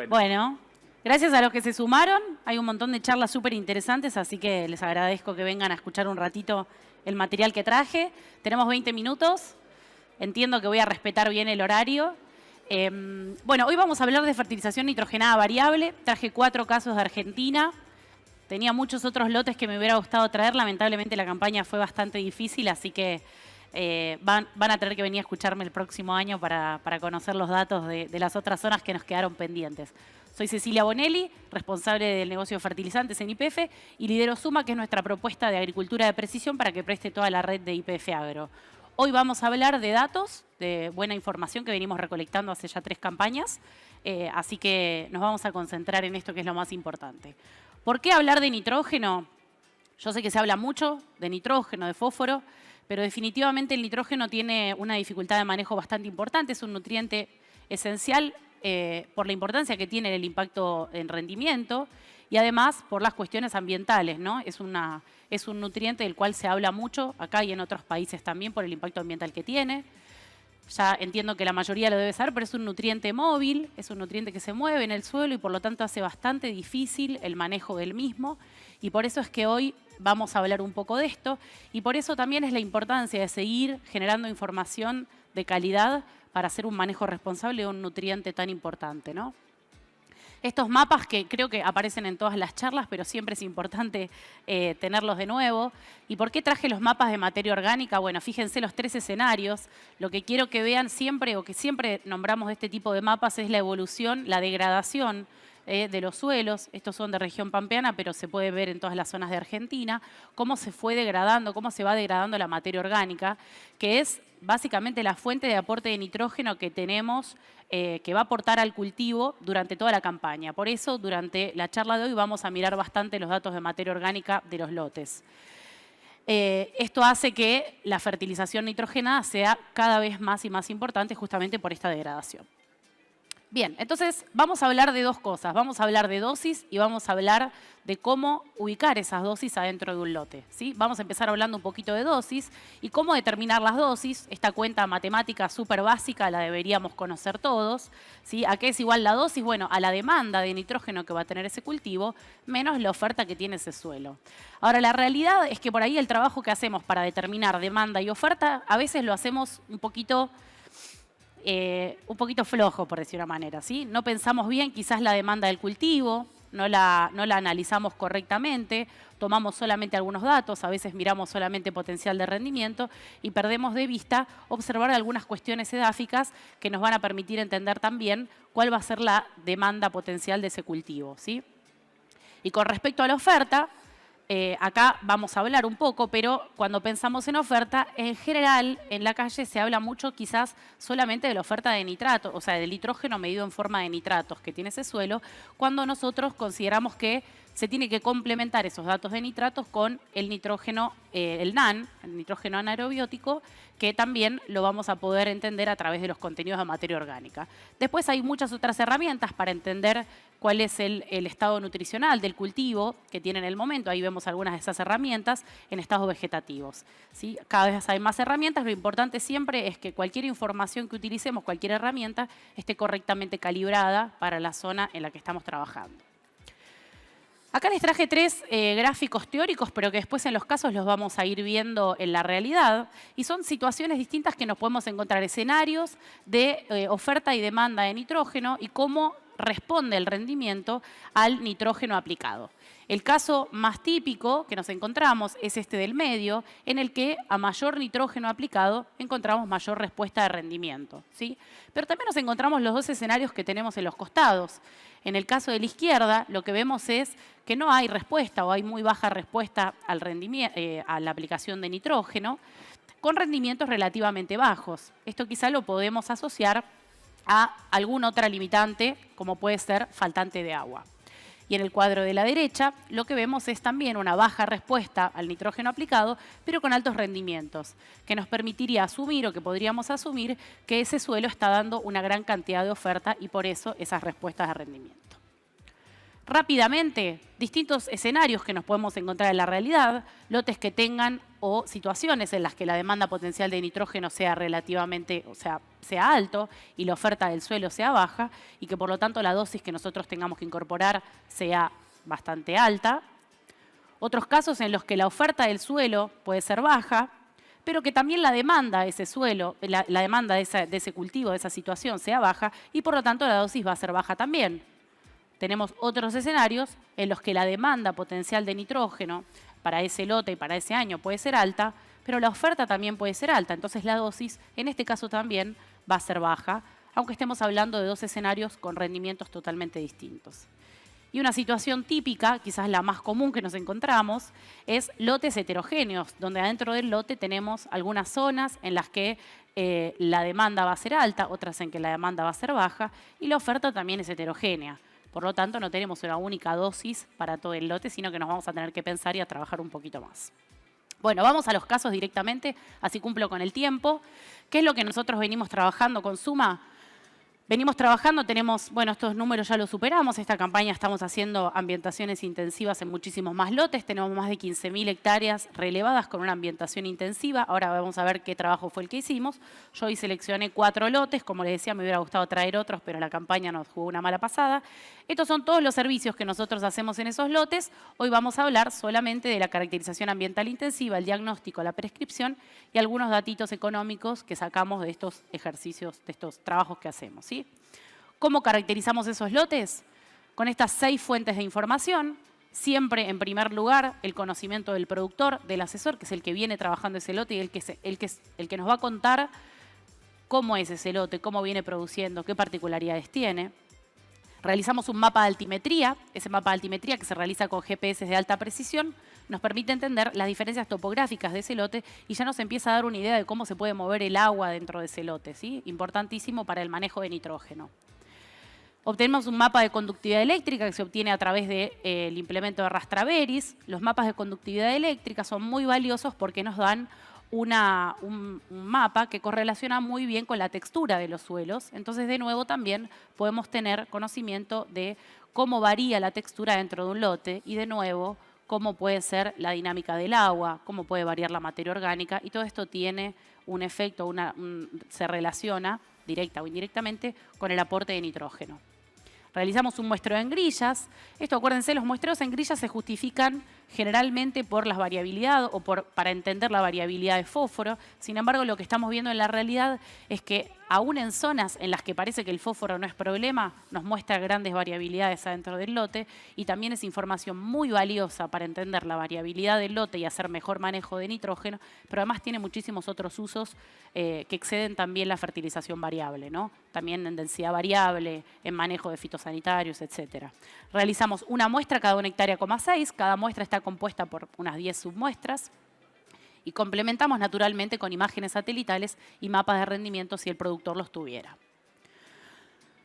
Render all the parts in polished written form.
Bueno, gracias a los que se sumaron. Hay un montón de charlas súper interesantes, así que les agradezco que vengan a escuchar un ratito el material que traje. Tenemos 20 minutos. Entiendo que voy a respetar bien el horario. Bueno, hoy vamos a hablar de fertilización nitrogenada variable. Traje 4 casos de Argentina. Tenía muchos otros lotes que me hubiera gustado traer. Lamentablemente la campaña fue bastante difícil, así que van a tener que venir a escucharme el próximo año para conocer los datos de las otras zonas que nos quedaron pendientes. Soy Cecilia Bonelli, responsable del negocio de fertilizantes en YPF, y lidero Suma, que es nuestra propuesta de agricultura de precisión para que preste toda la red de YPF Agro. Hoy vamos a hablar de datos, de buena información que venimos recolectando hace ya 3 campañas, así que nos vamos a concentrar en esto que es lo más importante. ¿Por qué hablar de nitrógeno? Yo sé que se habla mucho de nitrógeno, de fósforo, pero definitivamente el nitrógeno tiene una dificultad de manejo bastante importante. Es un nutriente esencial por la importancia que tiene en el impacto en rendimiento y además por las cuestiones ambientales, ¿no? Es un nutriente del cual se habla mucho acá y en otros países también por el impacto ambiental que tiene. Ya entiendo que la mayoría lo debe saber, pero es un nutriente móvil, es un nutriente que se mueve en el suelo y por lo tanto hace bastante difícil el manejo del mismo. Y por eso es que hoy vamos a hablar un poco de esto y por eso también es la importancia de seguir generando información de calidad para hacer un manejo responsable de un nutriente tan importante, ¿no? Estos mapas que creo que aparecen en todas las charlas, pero siempre es importante tenerlos de nuevo. ¿Y por qué traje los mapas de materia orgánica? Bueno, fíjense los 3 escenarios. Lo que quiero que vean siempre, o que siempre nombramos de este tipo de mapas, es la evolución, la degradación de los suelos. Estos son de región pampeana, pero se puede ver en todas las zonas de Argentina, cómo se fue degradando, cómo se va degradando la materia orgánica, que es básicamente la fuente de aporte de nitrógeno que tenemos, que va a aportar al cultivo durante toda la campaña. Por eso, durante la charla de hoy vamos a mirar bastante los datos de materia orgánica de los lotes. Esto hace que la fertilización nitrogenada sea cada vez más y más importante justamente por esta degradación. Bien, entonces vamos a hablar de 2 cosas. Vamos a hablar de dosis y vamos a hablar de cómo ubicar esas dosis adentro de un lote, ¿sí? Vamos a empezar hablando un poquito de dosis y cómo determinar las dosis. Esta cuenta matemática súper básica la deberíamos conocer todos, ¿sí? ¿A qué es igual la dosis? Bueno, a la demanda de nitrógeno que va a tener ese cultivo menos la oferta que tiene ese suelo. Ahora, la realidad es que por ahí el trabajo que hacemos para determinar demanda y oferta a veces lo hacemos un poquito flojo, por decir una manera, ¿sí? No pensamos bien quizás la demanda del cultivo, no la analizamos correctamente, tomamos solamente algunos datos, a veces miramos solamente potencial de rendimiento y perdemos de vista observar algunas cuestiones edáficas que nos van a permitir entender también cuál va a ser la demanda potencial de ese cultivo, ¿sí? Y con respecto a la oferta, acá vamos a hablar un poco, pero cuando pensamos en oferta, en general en la calle se habla mucho quizás solamente de la oferta de nitratos, o sea, del nitrógeno medido en forma de nitratos que tiene ese suelo, cuando nosotros consideramos que se tiene que complementar esos datos de nitratos con el nitrógeno, el NAN, el nitrógeno anaerobiótico, que también lo vamos a poder entender a través de los contenidos de materia orgánica. Después hay muchas otras herramientas para entender cuál es el estado nutricional del cultivo que tiene en el momento. Ahí vemos algunas de esas herramientas en estados vegetativos, ¿sí? Cada vez hay más herramientas. Lo importante siempre es que cualquier información que utilicemos, cualquier herramienta, esté correctamente calibrada para la zona en la que estamos trabajando. Acá les traje 3 gráficos teóricos, pero que después en los casos los vamos a ir viendo en la realidad. Y son situaciones distintas que nos podemos encontrar, escenarios de oferta y demanda de nitrógeno y cómo responde el rendimiento al nitrógeno aplicado. El caso más típico que nos encontramos es este del medio, en el que a mayor nitrógeno aplicado encontramos mayor respuesta de rendimiento, ¿sí? Pero también nos encontramos los 2 escenarios que tenemos en los costados. En el caso de la izquierda, lo que vemos es que no hay respuesta o hay muy baja respuesta al rendimiento, a la aplicación de nitrógeno, con rendimientos relativamente bajos. Esto quizá lo podemos asociar a alguna otra limitante, como puede ser faltante de agua. Y en el cuadro de la derecha, lo que vemos es también una baja respuesta al nitrógeno aplicado, pero con altos rendimientos, que nos permitiría asumir, o que podríamos asumir, que ese suelo está dando una gran cantidad de oferta y por eso esas respuestas de rendimiento. Rápidamente, distintos escenarios que nos podemos encontrar en la realidad, lotes que tengan o situaciones en las que la demanda potencial de nitrógeno sea relativamente, o sea alto y la oferta del suelo sea baja y que por lo tanto la dosis que nosotros tengamos que incorporar sea bastante alta. Otros casos en los que la oferta del suelo puede ser baja, pero que también la demanda de ese suelo, la demanda de ese cultivo, de esa situación sea baja y por lo tanto la dosis va a ser baja también. Tenemos otros escenarios en los que la demanda potencial de nitrógeno para ese lote y para ese año puede ser alta, pero la oferta también puede ser alta. Entonces la dosis, en este caso también, va a ser baja, aunque estemos hablando de dos escenarios con rendimientos totalmente distintos. Y una situación típica, quizás la más común que nos encontramos, es lotes heterogéneos, donde adentro del lote tenemos algunas zonas en las que la demanda va a ser alta, otras en que la demanda va a ser baja, y la oferta también es heterogénea. Por lo tanto, no tenemos una única dosis para todo el lote, sino que nos vamos a tener que pensar y a trabajar un poquito más. Bueno, vamos a los casos directamente, así cumplo con el tiempo. ¿Qué es lo que nosotros venimos trabajando con Suma? Venimos trabajando, tenemos, bueno, estos números ya los superamos. Esta campaña estamos haciendo ambientaciones intensivas en muchísimos más lotes. Tenemos más de 15.000 hectáreas relevadas con una ambientación intensiva. Ahora vamos a ver qué trabajo fue el que hicimos. Yo hoy seleccioné 4 lotes. Como les decía, me hubiera gustado traer otros, pero la campaña nos jugó una mala pasada. Estos son todos los servicios que nosotros hacemos en esos lotes. Hoy vamos a hablar solamente de la caracterización ambiental intensiva, el diagnóstico, la prescripción y algunos datitos económicos que sacamos de estos ejercicios, de estos trabajos que hacemos, ¿sí? ¿Cómo caracterizamos esos lotes? Con estas 6 fuentes de información, siempre en primer lugar el conocimiento del productor, del asesor, que es el que viene trabajando ese lote y el que nos va a contar cómo es ese lote, cómo viene produciendo, qué particularidades tiene. Realizamos un mapa de altimetría. Ese mapa de altimetría, que se realiza con GPS de alta precisión, nos permite entender las diferencias topográficas de ese lote y ya nos empieza a dar una idea de cómo se puede mover el agua dentro de ese lote, ¿sí? Importantísimo para el manejo de nitrógeno. Obtenemos un mapa de conductividad eléctrica que se obtiene a través del implemento de Rastraveris. Los mapas de conductividad eléctrica son muy valiosos porque nos dan un mapa que correlaciona muy bien con la textura de los suelos. Entonces, de nuevo, también podemos tener conocimiento de cómo varía la textura dentro de un lote y, de nuevo, cómo puede ser la dinámica del agua, cómo puede variar la materia orgánica, y todo esto tiene un efecto, se relaciona directa o indirectamente con el aporte de nitrógeno. Realizamos un muestreo en grillas. Esto, acuérdense, los muestreos en grillas se justifican generalmente por la variabilidad o para entender la variabilidad de fósforo. Sin embargo, lo que estamos viendo en la realidad es que aún en zonas en las que parece que el fósforo no es problema, nos muestra grandes variabilidades adentro del lote y también es información muy valiosa para entender la variabilidad del lote y hacer mejor manejo de nitrógeno, pero además tiene muchísimos otros usos que exceden también la fertilización variable, ¿no? También en densidad variable, en manejo de fitosanitarios, etc. Realizamos una muestra cada 1,6 hectáreas. Cada muestra está compuesta por unas 10 submuestras. Y complementamos naturalmente con imágenes satelitales y mapas de rendimiento si el productor los tuviera.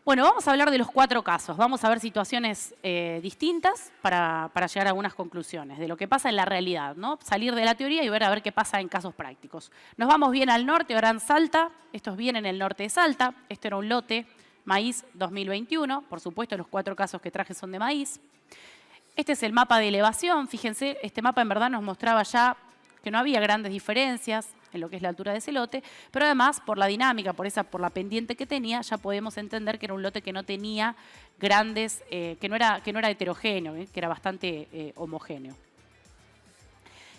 Bueno, vamos a hablar de los 4 casos. Vamos a ver situaciones distintas para llegar a algunas conclusiones de lo que pasa en la realidad, ¿no? Salir de la teoría y ver a ver qué pasa en casos prácticos. Nos vamos bien al norte, ahora en Salta. Esto es bien en el norte de Salta. Esto era un lote maíz 2021. Por supuesto, los 4 casos que traje son de maíz. Este es el mapa de elevación. Fíjense, este mapa en verdad nos mostraba ya que no había grandes diferencias en lo que es la altura de ese lote, pero además por la dinámica, por la pendiente que tenía, ya podemos entender que era un lote que no tenía grandes, que no era heterogéneo, que era bastante homogéneo.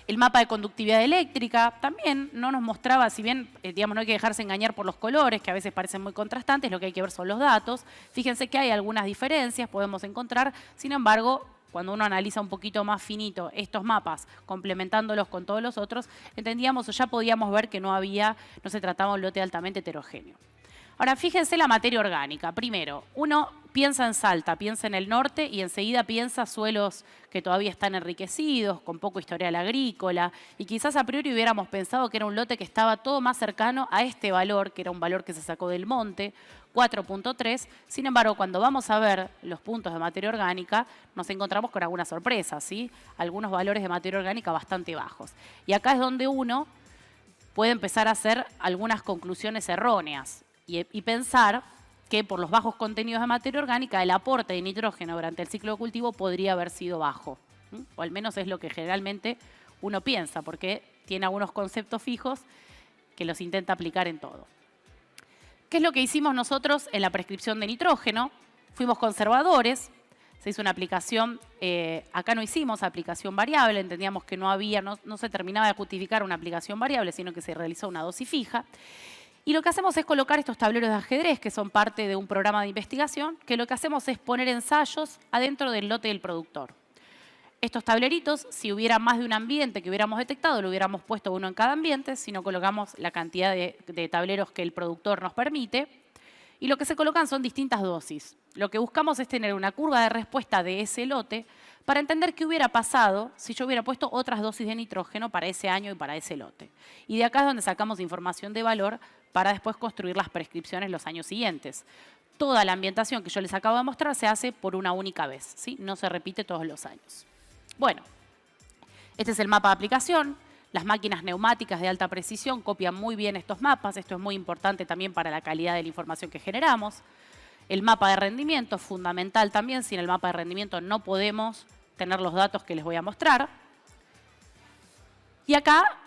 El mapa de conductividad eléctrica también no nos mostraba, si bien digamos, no hay que dejarse engañar por los colores, que a veces parecen muy contrastantes, lo que hay que ver son los datos. Fíjense que hay algunas diferencias, podemos encontrar, sin embargo, cuando uno analiza un poquito más finito estos mapas, complementándolos con todos los otros, entendíamos o ya podíamos ver que no se trataba de un lote altamente heterogéneo. Ahora, fíjense la materia orgánica. Primero, uno piensa en Salta, piensa en el norte y enseguida piensa suelos que todavía están enriquecidos, con poco historial agrícola, y quizás a priori hubiéramos pensado que era un lote que estaba todo más cercano a este valor, que era un valor que se sacó del monte, 4.3. Sin embargo, cuando vamos a ver los puntos de materia orgánica, nos encontramos con algunas sorpresas, ¿sí? Algunos valores de materia orgánica bastante bajos. Y acá es donde uno puede empezar a hacer algunas conclusiones erróneas y pensar que por los bajos contenidos de materia orgánica, el aporte de nitrógeno durante el ciclo de cultivo podría haber sido bajo. O al menos es lo que generalmente uno piensa, porque tiene algunos conceptos fijos que los intenta aplicar en todo. ¿Qué es lo que hicimos nosotros en la prescripción de nitrógeno? Fuimos conservadores, se hizo una aplicación, acá no hicimos aplicación variable, entendíamos que no se terminaba de justificar una aplicación variable, sino que se realizó una dosis fija. Y lo que hacemos es colocar estos tableros de ajedrez, que son parte de un programa de investigación, que lo que hacemos es poner ensayos adentro del lote del productor. Estos tableritos, si hubiera más de un ambiente que hubiéramos detectado, lo hubiéramos puesto uno en cada ambiente, si no colocamos la cantidad de tableros que el productor nos permite. Y lo que se colocan son distintas dosis. Lo que buscamos es tener una curva de respuesta de ese lote para entender qué hubiera pasado si yo hubiera puesto otras dosis de nitrógeno para ese año y para ese lote. Y de acá es donde sacamos información de valor para después construir las prescripciones los años siguientes. Toda la ambientación que yo les acabo de mostrar se hace por una única vez, ¿sí? No se repite todos los años. Bueno, este es el mapa de aplicación. Las máquinas neumáticas de alta precisión copian muy bien estos mapas. Esto es muy importante también para la calidad de la información que generamos. El mapa de rendimiento es fundamental también. Sin el mapa de rendimiento no podemos tener los datos que les voy a mostrar. Y acá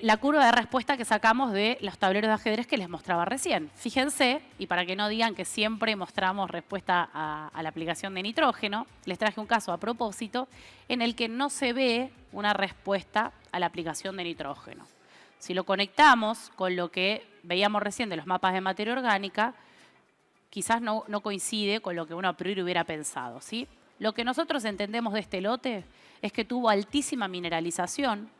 la curva de respuesta que sacamos de los tableros de ajedrez que les mostraba recién. Fíjense, y para que no digan que siempre mostramos respuesta a la aplicación de nitrógeno, les traje un caso a propósito en el que no se ve una respuesta a la aplicación de nitrógeno. Si lo conectamos con lo que veíamos recién de los mapas de materia orgánica, quizás no coincide con lo que uno a priori hubiera pensado, ¿sí? Lo que nosotros entendemos de este lote es que tuvo altísima mineralización,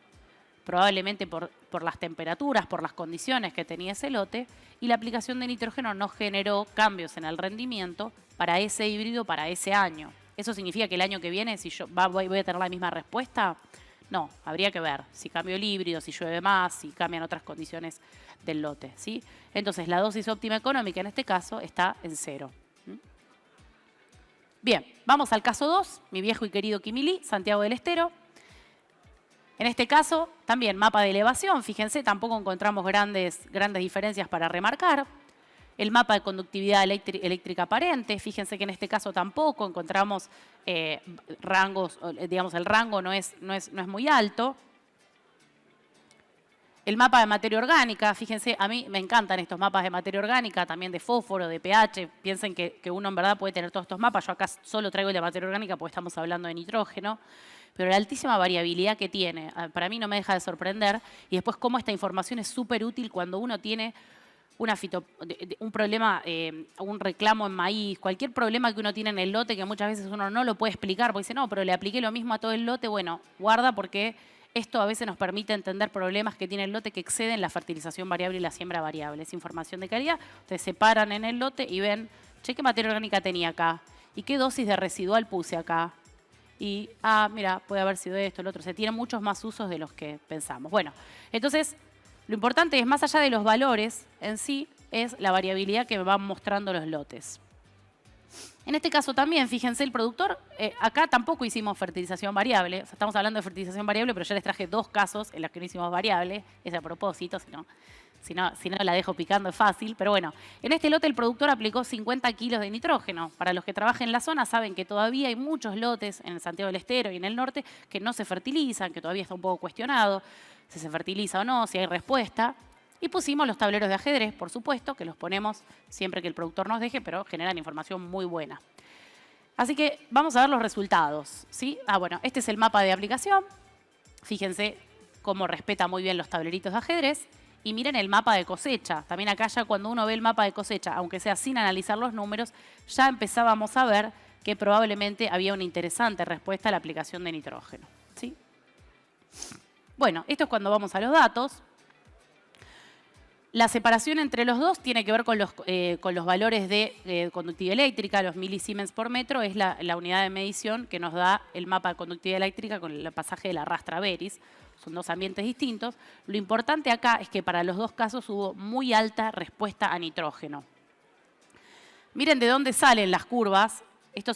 probablemente por las temperaturas, por las condiciones que tenía ese lote, y la aplicación de nitrógeno no generó cambios en el rendimiento para ese híbrido, para ese año. ¿Eso significa que el año que viene si yo voy a tener la misma respuesta? No, habría que ver si cambio el híbrido, si llueve más, si cambian otras condiciones del lote, ¿sí? Entonces, la dosis óptima económica en este caso está en 0. Bien, vamos al caso 2, mi viejo y querido Quimilí, Santiago del Estero. En este caso, también mapa de elevación. Fíjense, tampoco encontramos grandes diferencias para remarcar. El mapa de conductividad eléctrica aparente. Fíjense que en este caso tampoco encontramos rangos, digamos, el rango no es muy alto. El mapa de materia orgánica, fíjense, a mí me encantan estos mapas de materia orgánica, también de fósforo, de pH. Piensen que uno en verdad puede tener todos estos mapas. Yo acá solo traigo el de materia orgánica porque estamos hablando de nitrógeno. Pero la altísima variabilidad que tiene, para mí no me deja de sorprender. Y después cómo esta información es súper útil cuando uno tiene un problema, un reclamo en maíz, cualquier problema que uno tiene en el lote que muchas veces uno no lo puede explicar, porque dice, no, pero le apliqué lo mismo a todo el lote. Bueno, guarda porque esto a veces nos permite entender problemas que tiene el lote que exceden la fertilización variable y la siembra variable. Es información de calidad. Ustedes se paran en el lote y ven, che, ¿qué materia orgánica tenía acá? ¿Y qué dosis de residual puse acá? Y, mira, puede haber sido esto, el otro. Se tienen muchos más usos de los que pensamos. Bueno, entonces, lo importante es, más allá de los valores en sí, es la variabilidad que van mostrando los lotes. En este caso también, fíjense, el productor, acá tampoco hicimos fertilización variable. O sea, estamos hablando de fertilización variable, pero ya les traje 2 casos en los que no hicimos variable. Es a propósito, si no la dejo picando es fácil. Pero bueno, en este lote el productor aplicó 50 kilos de nitrógeno. Para los que trabajen en la zona saben que todavía hay muchos lotes en Santiago del Estero y en el norte que no se fertilizan, que todavía está un poco cuestionado si se fertiliza o no, si hay respuesta. Y pusimos los tableros de ajedrez, por supuesto, que los ponemos siempre que el productor nos deje, pero generan información muy buena. Así que vamos a ver los resultados, ¿sí? Bueno, este es el mapa de aplicación. Fíjense cómo respeta muy bien los tableritos de ajedrez. Y miren el mapa de cosecha. También acá ya cuando uno ve el mapa de cosecha, aunque sea sin analizar los números, ya empezábamos a ver que probablemente había una interesante respuesta a la aplicación de nitrógeno, ¿sí? Bueno, esto es cuando vamos a los datos. La separación entre los dos tiene que ver con los valores de conductividad eléctrica, los milisiemens por metro, es la unidad de medición que nos da el mapa de conductividad eléctrica con el pasaje de la rastra Veris. Son 2 ambientes distintos. Lo importante acá es que para los 2 casos hubo muy alta respuesta a nitrógeno. Miren de dónde salen las curvas. Esto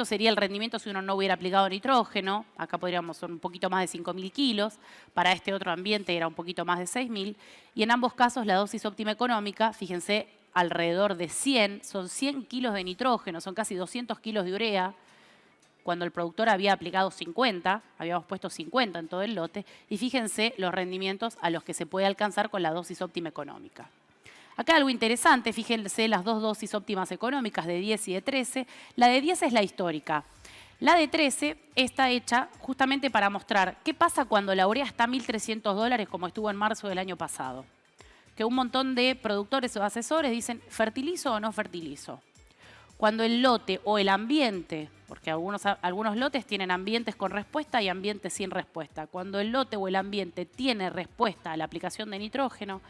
sería el rendimiento si uno no hubiera aplicado nitrógeno. Acá podríamos ser un poquito más de 5.000 kilos. Para este otro ambiente era un poquito más de 6.000. Y en ambos casos la dosis óptima económica, fíjense, alrededor de 100, son 100 kilos de nitrógeno, son casi 200 kilos de urea. cuando el productor había aplicado 50, habíamos puesto 50 en todo el lote, y fíjense los rendimientos a los que se puede alcanzar con la dosis óptima económica. Acá algo interesante, fíjense las dos dosis óptimas económicas de 10 y de 13. La de 10 es la histórica. La de 13 está hecha justamente para mostrar qué pasa cuando la urea está a $1.300 como estuvo en marzo del año pasado. Que un montón de productores o asesores dicen, ¿fertilizo o no fertilizo? Cuando el lote o el ambiente, porque algunos lotes tienen ambientes con respuesta y ambientes sin respuesta. Cuando el lote o el ambiente tiene respuesta a la aplicación de nitrógeno,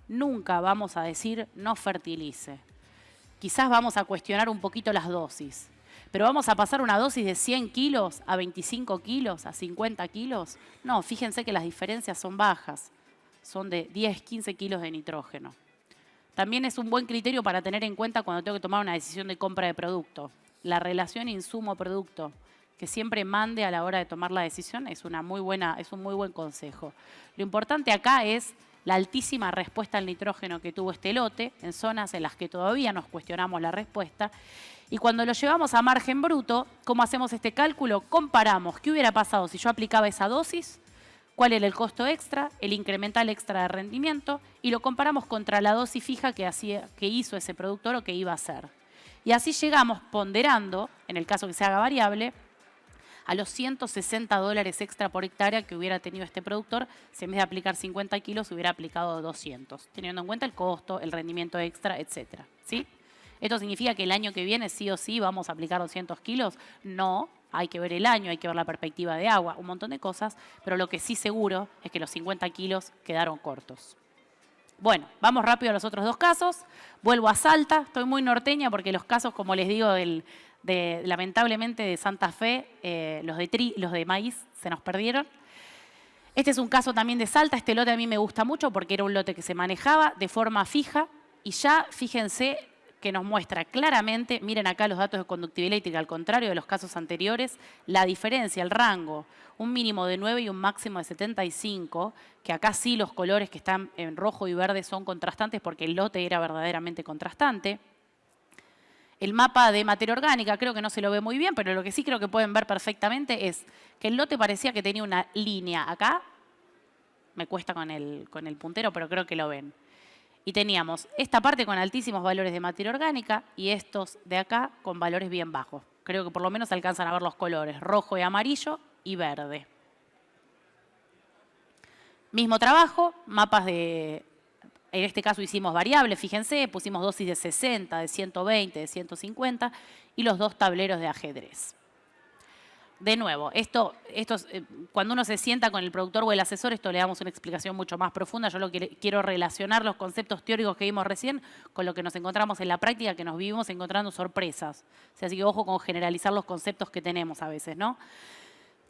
nunca vamos a decir no fertilice. Quizás vamos a cuestionar un poquito las dosis, pero vamos a pasar una dosis de 100 kilos a 25 kilos, a 50 kilos. No, fíjense que las diferencias son bajas, son de 10, 15 kilos de nitrógeno. También es un buen criterio para tener en cuenta cuando tengo que tomar una decisión de compra de producto. La relación insumo-producto, que siempre mande a la hora de tomar la decisión, es un muy buen consejo. Lo importante acá es la altísima respuesta al nitrógeno que tuvo este lote, en zonas en las que todavía nos cuestionamos la respuesta. Y cuando lo llevamos a margen bruto, ¿cómo hacemos este cálculo? Comparamos qué hubiera pasado si yo aplicaba esa dosis, cuál era el costo extra, el incremental extra de rendimiento, y lo comparamos contra la dosis fija que hizo ese productor o que iba a hacer. Y así llegamos ponderando, en el caso que se haga variable, a los $160 extra por hectárea que hubiera tenido este productor si en vez de aplicar 50 kilos hubiera aplicado 200, teniendo en cuenta el costo, el rendimiento extra, etc. ¿Sí? ¿Esto significa que el año que viene sí o sí vamos a aplicar 200 kilos? No, hay que ver el año, hay que ver la perspectiva de agua, un montón de cosas, pero lo que sí seguro es que los 50 kilos quedaron cortos. Bueno, vamos rápido a los otros dos casos. Vuelvo a Salta, estoy muy norteña porque los casos, como les digo, lamentablemente de Santa Fe, los de maíz se nos perdieron. Este es un caso también de Salta. Este lote a mí me gusta mucho porque era un lote que se manejaba de forma fija y ya fíjense que nos muestra claramente, miren acá los datos de conductividad eléctrica, al contrario de los casos anteriores, la diferencia, el rango, un mínimo de 9 y un máximo de 75, que acá sí los colores que están en rojo y verde son contrastantes porque el lote era verdaderamente contrastante. El mapa de materia orgánica creo que no se lo ve muy bien, pero lo que sí creo que pueden ver perfectamente es que el lote parecía que tenía una línea acá. Me cuesta con el puntero, pero creo que lo ven. Y teníamos esta parte con altísimos valores de materia orgánica y estos de acá con valores bien bajos. Creo que por lo menos alcanzan a ver los colores, rojo y amarillo y verde. Mismo trabajo, mapas de... En este caso hicimos variables, fíjense, pusimos dosis de 60, de 120, de 150 y los dos tableros de ajedrez. De nuevo, cuando uno se sienta con el productor o el asesor, esto le damos una explicación mucho más profunda. Yo quiero relacionar los conceptos teóricos que vimos recién con lo que nos encontramos en la práctica, que nos vivimos encontrando sorpresas. O sea, así que ojo con generalizar los conceptos que tenemos a veces, ¿no?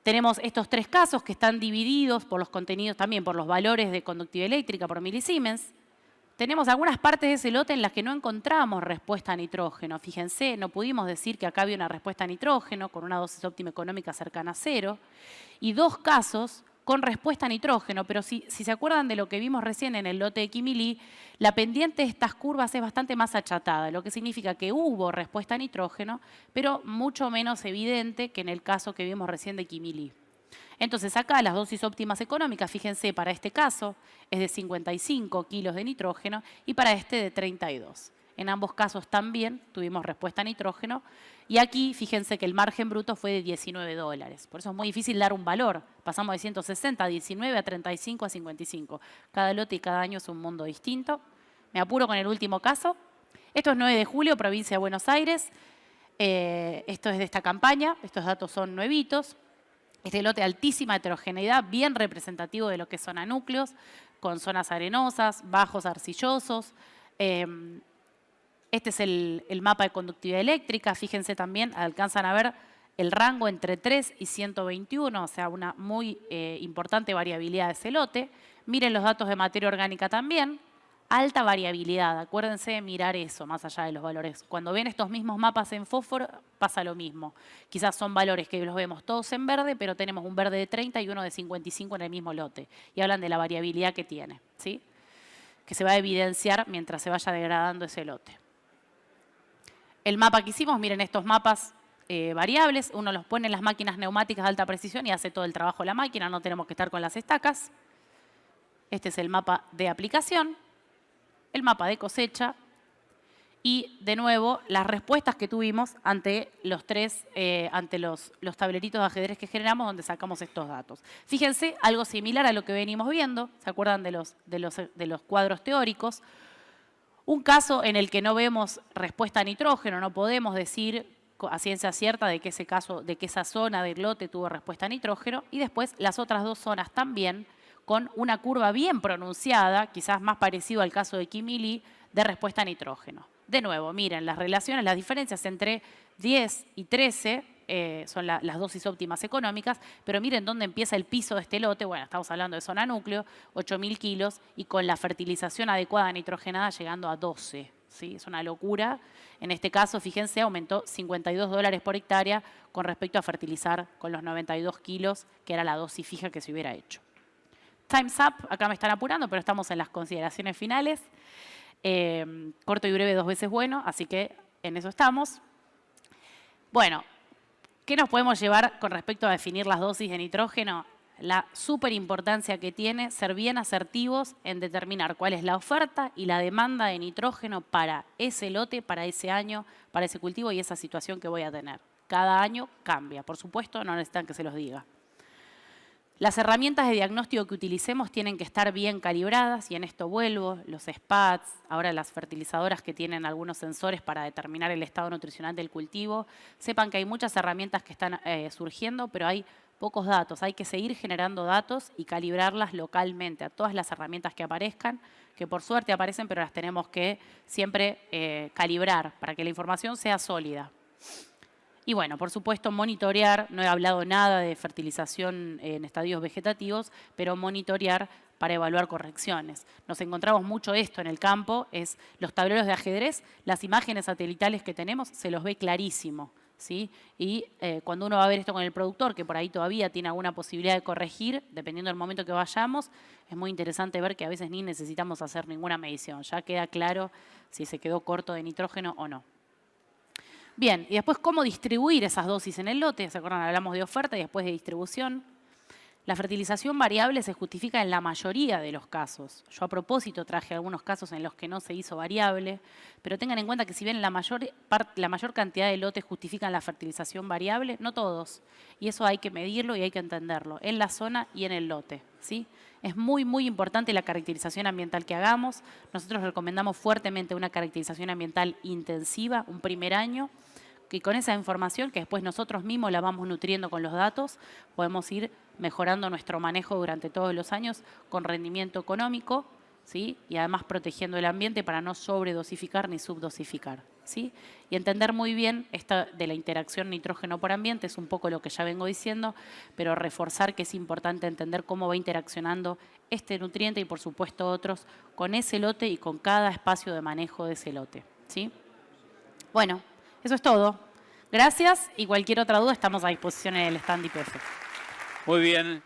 Tenemos estos tres casos que están divididos por los contenidos, también por los valores de conductividad eléctrica por milisiemens. Tenemos algunas partes de ese lote en las que no encontramos respuesta a nitrógeno. Fíjense, no pudimos decir que acá había una respuesta a nitrógeno con una dosis óptima económica cercana a 0. Y dos casos con respuesta a nitrógeno, pero si se acuerdan de lo que vimos recién en el lote de Quimilí, la pendiente de estas curvas es bastante más achatada, lo que significa que hubo respuesta a nitrógeno, pero mucho menos evidente que en el caso que vimos recién de Quimilí. Entonces acá las dosis óptimas económicas, fíjense, para este caso es de 55 kilos de nitrógeno y para este de 32. En ambos casos también tuvimos respuesta a nitrógeno y aquí fíjense que el margen bruto fue de $19. Por eso es muy difícil dar un valor. Pasamos de 160 a 19 a 35 a 55. Cada lote y cada año es un mundo distinto. Me apuro con el último caso. Esto es 9 de julio, provincia de Buenos Aires. Esto es de esta campaña. Estos datos son nuevitos. Este lote de altísima heterogeneidad, bien representativo de lo que es zona núcleos, con zonas arenosas, bajos arcillosos. Este es el mapa de conductividad eléctrica. Fíjense también, alcanzan a ver el rango entre 3 y 121, o sea, una muy importante variabilidad de ese lote. Miren los datos de materia orgánica también. Alta variabilidad, acuérdense de mirar eso más allá de los valores. Cuando ven estos mismos mapas en fósforo pasa lo mismo. Quizás son valores que los vemos todos en verde, pero tenemos un verde de 30 y uno de 55 en el mismo lote. Y hablan de la variabilidad que tiene, ¿sí? Que se va a evidenciar mientras se vaya degradando ese lote. El mapa que hicimos, miren estos mapas variables. Uno los pone en las máquinas neumáticas de alta precisión y hace todo el trabajo la máquina, no tenemos que estar con las estacas. Este es el mapa de aplicación, el mapa de cosecha y, de nuevo, las respuestas que tuvimos ante los los tableritos de ajedrez que generamos donde sacamos estos datos. Fíjense, algo similar a lo que venimos viendo, ¿se acuerdan de los cuadros teóricos? Un caso en el que no vemos respuesta a nitrógeno, no podemos decir a ciencia cierta de que esa zona del lote tuvo respuesta a nitrógeno, y después las otras dos zonas también, con una curva bien pronunciada, quizás más parecido al caso de Kimili, de respuesta a nitrógeno. De nuevo, miren, las relaciones, las diferencias entre 10 y 13 son las dosis óptimas económicas, pero miren dónde empieza el piso de este lote. Bueno, estamos hablando de zona núcleo, 8.000 kilos, y con la fertilización adecuada nitrogenada llegando a 12. ¿Sí? Es una locura. En este caso, fíjense, aumentó $52 por hectárea con respecto a fertilizar con los 92 kilos, que era la dosis fija que se hubiera hecho. Time's up, acá me están apurando, pero estamos en las consideraciones finales. Corto y breve 2 veces bueno, así que en eso estamos. Bueno, ¿qué nos podemos llevar con respecto a definir las dosis de nitrógeno? La súper importancia que tiene ser bien asertivos en determinar cuál es la oferta y la demanda de nitrógeno para ese lote, para ese año, para ese cultivo y esa situación que voy a tener. Cada año cambia, por supuesto, no necesitan que se los diga. Las herramientas de diagnóstico que utilicemos tienen que estar bien calibradas, y en esto vuelvo, los SPATs, ahora las fertilizadoras que tienen algunos sensores para determinar el estado nutricional del cultivo. Sepan que hay muchas herramientas que están surgiendo, pero hay pocos datos. Hay que seguir generando datos y calibrarlas localmente a todas las herramientas que aparezcan, que por suerte aparecen, pero las tenemos que siempre calibrar para que la información sea sólida. Y bueno, por supuesto, monitorear, no he hablado nada de fertilización en estadios vegetativos, pero monitorear para evaluar correcciones. Nos encontramos mucho esto en el campo, es los tableros de ajedrez, las imágenes satelitales que tenemos, se los ve clarísimo, ¿sí? Y cuando uno va a ver esto con el productor, que por ahí todavía tiene alguna posibilidad de corregir, dependiendo del momento que vayamos, es muy interesante ver que a veces ni necesitamos hacer ninguna medición, ya queda claro si se quedó corto de nitrógeno o no. Bien, y después, ¿cómo distribuir esas dosis en el lote? ¿Se acuerdan? Hablamos de oferta y después de distribución. La fertilización variable se justifica en la mayoría de los casos. Yo a propósito traje algunos casos en los que no se hizo variable, pero tengan en cuenta que si bien la mayor cantidad de lotes justifican la fertilización variable, no todos. Y eso hay que medirlo y hay que entenderlo, en la zona y en el lote, ¿sí? Es muy, muy importante la caracterización ambiental que hagamos. Nosotros recomendamos fuertemente una caracterización ambiental intensiva, un primer año, que con esa información, que después nosotros mismos la vamos nutriendo con los datos, podemos ir mejorando nuestro manejo durante todos los años con rendimiento económico, ¿sí? Y además protegiendo el ambiente para no sobredosificar ni subdosificar, ¿sí? Y entender muy bien esta de la interacción nitrógeno por ambiente, es un poco lo que ya vengo diciendo, pero reforzar que es importante entender cómo va interaccionando este nutriente y por supuesto otros con ese lote y con cada espacio de manejo de ese lote, ¿sí? Bueno, eso es todo. Gracias, y cualquier otra duda estamos a disposición en el stand IPF. Muy bien.